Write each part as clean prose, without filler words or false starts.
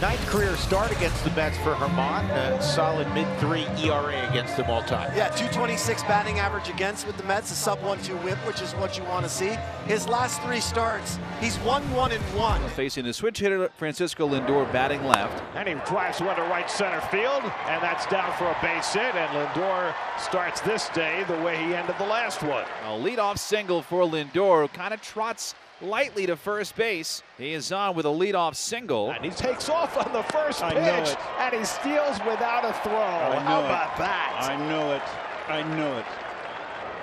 Ninth career start against the Mets for Herman. A solid mid-3 ERA against them all time. Yeah, 226 batting average against with the Mets, a sub-1-2 whip, which is what you want to see. His last 3 starts, he's 1-1-1. Facing the switch hitter, Francisco Lindor batting left. And he drives one to right center field, and that's down for a base hit. And Lindor starts this day the way he ended the last one. A leadoff single for Lindor, who kind of trots lightly to first base. He is on with a leadoff single. And he takes off on the first pitch, and he steals without a throw. How about that? I know it. I know it.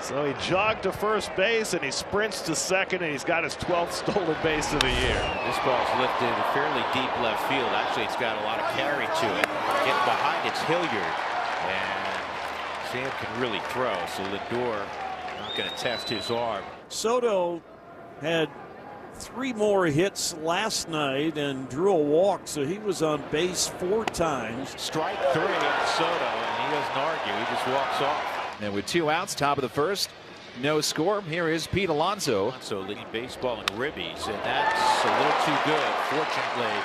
So he jogged to first base, and he sprints to second, and he's got his 12th stolen base of the year. This ball's lifted fairly deep left field. Actually, it's got a lot of carry to it. Getting behind it's Hilliard, and Sam can really throw, so Lindor not going to test his arm. Soto had 3 more hits last night and drew a walk, so he was on base 4 times. Strike 3 on Soto, and he doesn't argue. He just walks off. And with 2 outs, top of the first, no score. Here is Pete Alonso. So leading baseball in ribbies, and that's a little too good. Fortunately,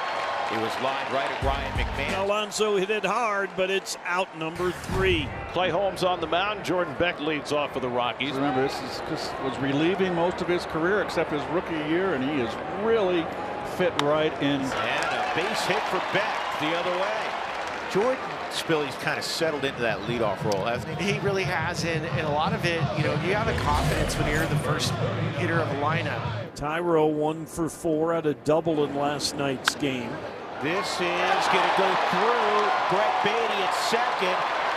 it was lined right at Ryan McMahon. Alonso hit it hard, but it's out number 3. Clay Holmes on the mound. Jordan Beck leads off for the Rockies. Remember, this is just was relieving most of his career except his rookie year, and he is really fit right in. And a base hit for Beck the other way. Jordan Spilly's kind of settled into that leadoff role, hasn't he? He really has, and a lot of it, you have the confidence when you're the first hitter of the lineup. Tyro 1 for 4 at a double in last night's game. This is going to go through. Brett Beatty at second.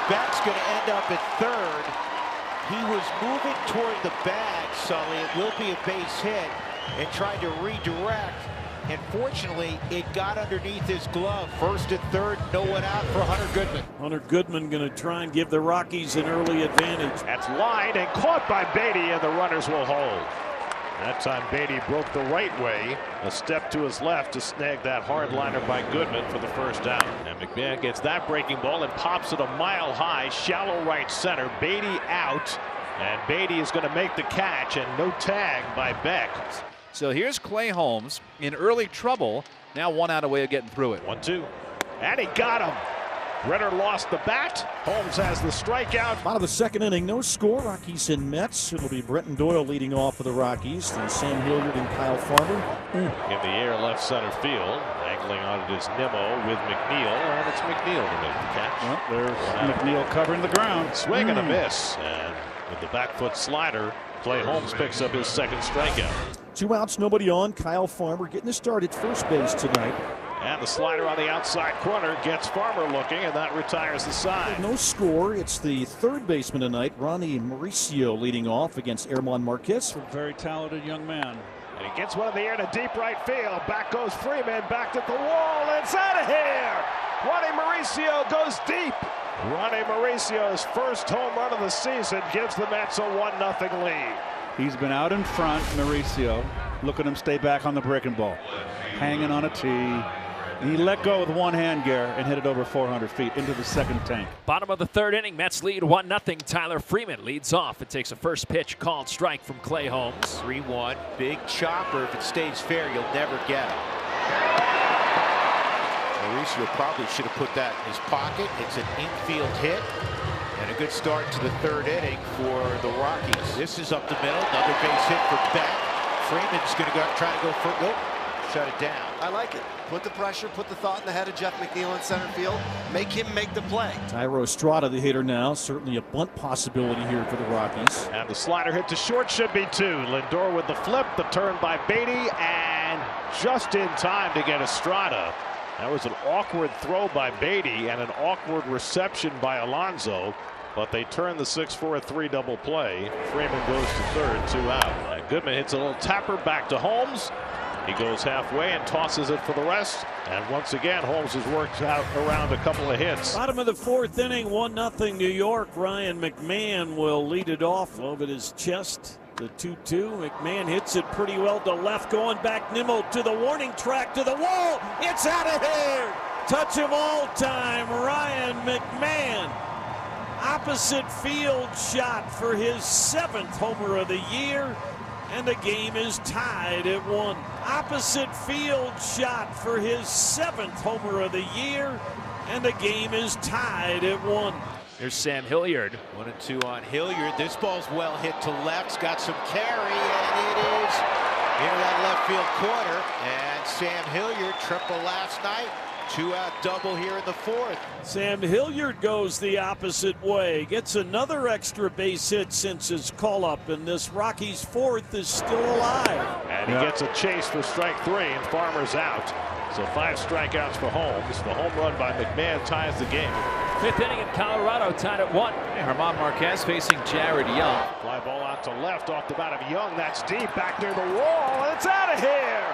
Beck's going to end up at third. He was moving toward the bag, Sully. It will be a base hit, and tried to redirect. And fortunately, it got underneath his glove. First and third, no one out for Hunter Goodman. Hunter Goodman going to try and give the Rockies an early advantage. That's lined and caught by Beatty, and the runners will hold. That time Beatty broke the right way, a step to his left to snag that hard liner by Goodman for the first out. And McMahon gets that breaking ball and pops it a mile high, shallow right center. Beatty out, and Beatty is going to make the catch, and no tag by Beck. So here's Clay Holmes in early trouble. Now 1 out away of getting through it. 1-2, and he got him. Brenner lost the bat. Holmes has the strikeout. Bottom of the second inning, no score. Rockies and Mets. It'll be Brenton Doyle leading off for the Rockies. Then Sam Hilliard and Kyle Farmer. In the air, left center field. Angling on it is Nimmo with McNeil, and it's McNeil to make the catch. Well, there's McNeil covering the ground. Swing and a miss, and with the back foot slider, Clay Holmes picks up his second strikeout. 2 outs, nobody on. Kyle Farmer getting the start at first base tonight. And the slider on the outside corner gets Farmer looking, and that retires the side. No score. It's the third baseman tonight, Ronnie Mauricio, leading off against Herman Marquez. A very talented young man. And he gets one in the air to deep right field. Back goes Freeman, backed at the wall, and it's out of here. Ronnie Mauricio goes deep. Ronnie Mauricio's first home run of the season gives the Mets a 1-0 lead. He's been out in front, Mauricio. Look at him stay back on the breaking ball. Hanging on a tee. He let go with one hand, Gare, and hit it over 400 feet into the second tank. Bottom of the third inning, Mets lead 1-0. Tyler Freeman leads off. It takes a first pitch called strike from Clay Holmes. 3-1, big chopper. If it stays fair, you'll never get it. Mauricio probably should have put that in his pocket. It's an infield hit. And a good start to the third inning for the Rockies. This is up the middle. Another base hit for Beck. Freeman's going to try to go for nope. Shut it down. I like it. Put the pressure, put the thought in the head of Jeff McNeil in center field. Make him make the play. Tyro Estrada, the hitter now. Certainly a bunt possibility here for the Rockies. And the slider hit to short should be 2. Lindor with the flip, the turn by Beatty, and just in time to get Estrada. That was an awkward throw by Beatty and an awkward reception by Alonso, but they turn the 6-4-3 double play. Freeman goes to third, 2 out. And Goodman hits a little tapper back to Holmes. He goes halfway and tosses it for the rest. And once again, Holmes has worked out around a couple of hits. Bottom of the fourth inning, 1-0 New York. Ryan McMahon will lead it off over his chest. The 2-2. McMahon hits it pretty well to left, going back. Nimmo to the warning track, to the wall. It's out of here. Touch of all time, Ryan McMahon. Opposite field shot for his 7th homer of the year. and the game is tied at 1. Opposite field shot for his 7th homer of the year, and the game is tied at 1. Here's Sam Hilliard. 1-2 on Hilliard. This ball's well hit to left. It's got some carry, and it is into that left field corner. And Sam Hilliard, triple last night. 2-out double here in the 4th. Sam Hilliard goes the opposite way, gets another extra base hit since his call-up, and this Rockies 4th is still alive. And he gets a chase for strike 3, and Farmer's out. So 5 strikeouts for Holmes. The home run by McMahon ties the game. 5th inning in Colorado, tied at 1. German Marquez facing Jared Young. Fly ball out to left off the bat of Young. That's deep back near the wall, and it's out of here.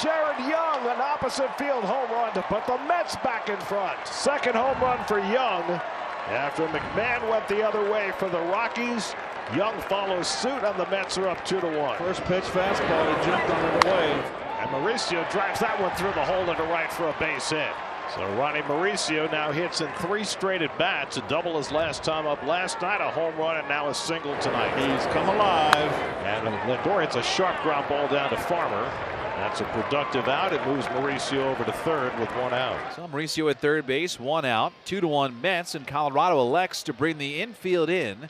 Jared Young, an opposite field home run to put the Mets back in front. 2nd home run for Young. After McMahon went the other way for the Rockies, Young follows suit, and the Mets are up 2-1. First pitch fastball, he jumped on it away. And Mauricio drives that one through the hole into right for a base hit. So Ronnie Mauricio now hits in 3 straight at bats, a double his last time up last night, a home run, and now a single tonight. He's come alive. And Lindor hits a sharp ground ball down to Farmer. That's a productive out. It moves Mauricio over to 3rd with 1 out. So Mauricio at 3rd base, 1 out. 2-1 Mets, and Colorado elects to bring the infield in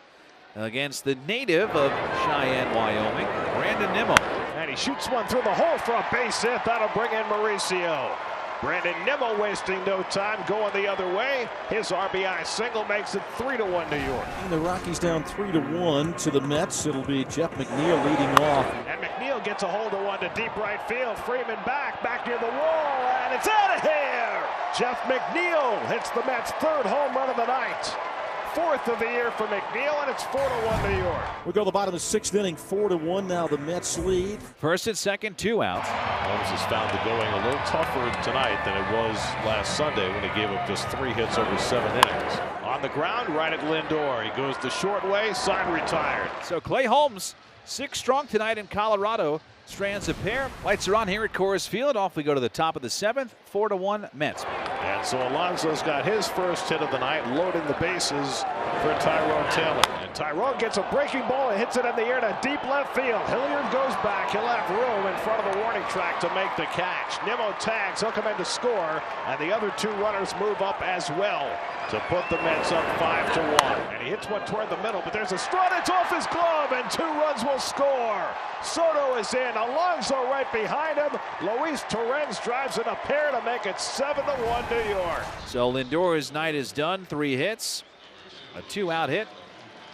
against the native of Cheyenne, Wyoming, Brandon Nimmo. And he shoots one through the hole for a base hit. That'll bring in Mauricio. Brandon Nimmo wasting no time, going the other way. His RBI single makes it 3-1 New York. And the Rockies down 3-1 to the Mets. It'll be Jeff McNeil leading off. And McNeil gets a hold of one to deep right field. Freeman back near the wall, and it's out of here. Jeff McNeil hits the Mets' 3rd home run of the night. 4th of the year for McNeil, and it's 4-1 New York. We go to the bottom of the 6th inning, 4-1. Now the Mets lead. 1st and 2nd, 2 outs. Holmes has found the going a little tougher tonight than it was last Sunday when he gave up just 3 hits over 7 innings. On the ground, right at Lindor. He goes the short way, side retired. So Clay Holmes, 6 strong tonight in Colorado. Strands a pair. Lights are on here at Coors Field. Off we go to the top of the 7th. 4-1 Mets. And so Alonso's got his first hit of the night, loading the bases for Tyrone Taylor. And Tyrone gets a breaking ball and hits it in the air to deep left field. Hilliard goes back. He'll have room in front of the warning track to make the catch. Nimmo tags. He'll come in to score. And the other 2 runners move up as well to put the Mets up 5-1. And he hits one toward the middle, but there's a straw that's off his glove, and 2 runs will score. Soto is in. Alonso right behind him. Luis Torrens drives in a pair to make it 7-1 New York. So Lindor's night is done. 3 hits, a 2-out hit,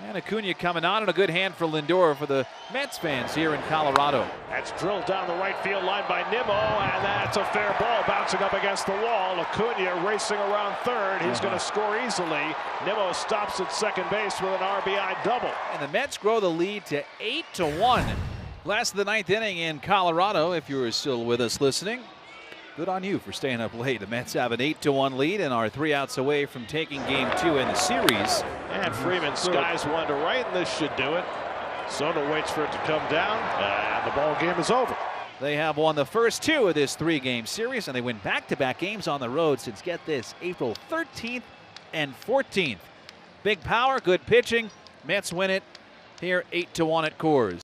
and Acuna coming on, and a good hand for Lindor for the Mets fans here in Colorado. That's drilled down the right field line by Nimmo, and that's a fair ball bouncing up against the wall. Acuna racing around 3rd. He's going to score easily. Nimmo stops at 2nd base with an RBI double. And the Mets grow the lead to 8-1. Last of the 9th inning in Colorado. If you're still with us listening, good on you for staying up late. The Mets have an 8-1 lead and are 3 outs away from taking game 2 in the series. And Freeman skies one to right, and this should do it. Soto waits for it to come down, and the ball game is over. They have won the first 2 of this 3-game series, and they win back-to-back games on the road since, get this, April 13th and 14th. Big power, good pitching. Mets win it here 8-1 at Coors.